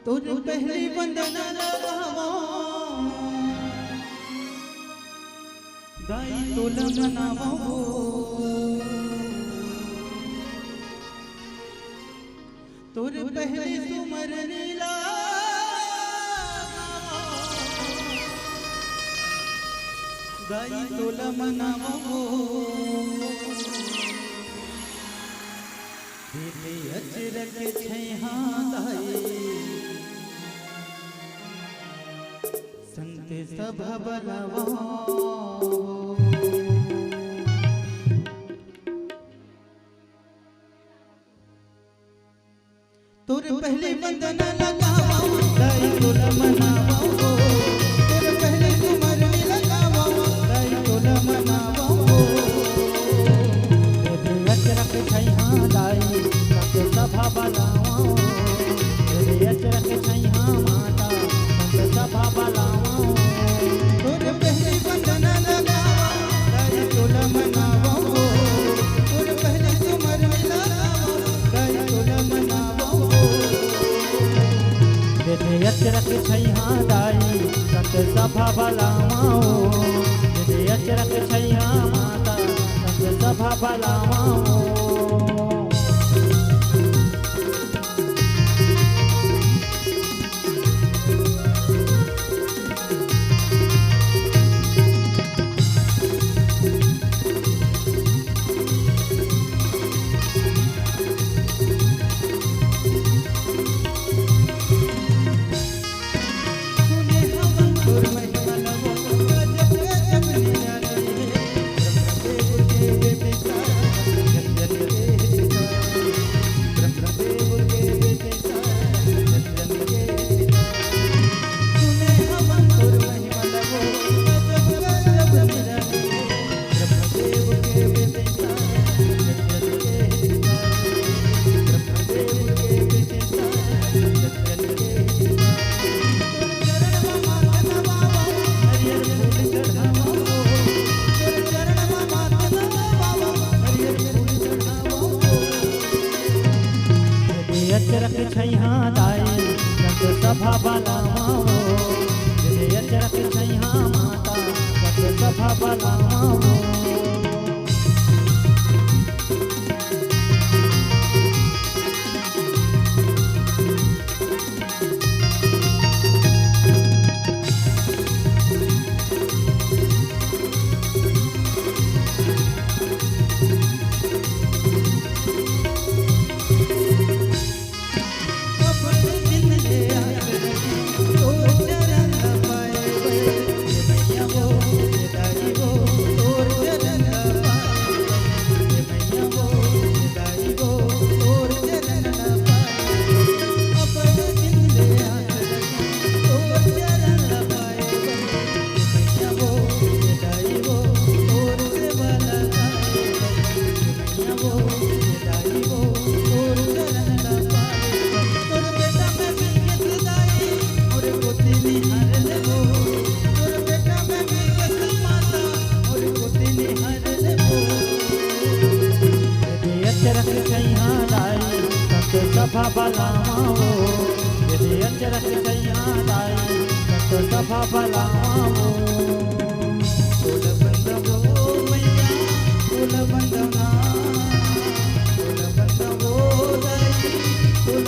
तुझ पहली वंदना लगावा दाई तोला मनावा तुझ पहली सुमर नीला दाई तोला मनावा दिले अचरक छैहा दाई संत सभा बलावा तुर पहले वंदना लगावा दाई तोला मनावा तुर पहले सुमर लगावा दाई तोला मनावा दिले अचरक छैहा दाई संत सभा बलावा दिले अचरक छैहा माता संत सभा बलावा तुर पहले वंदना लगावा दाई तोला मनावा तुर पहले सुमर लगावा दाई तोला मनावा दिले अचरक छैहा दाई संत सभा बलावा दिले अचरक छैहा माता संत सभा बलावा अचरक छैहा दाई संत सभा बलावा दिले अचरक छैहा माता संत सभा बलावा सभा बलावा दिले अचरक छैहा दाई संत सभा बलावा तोल बंदवो मैया तोल बंदवा तोल बंदवो दाई तोल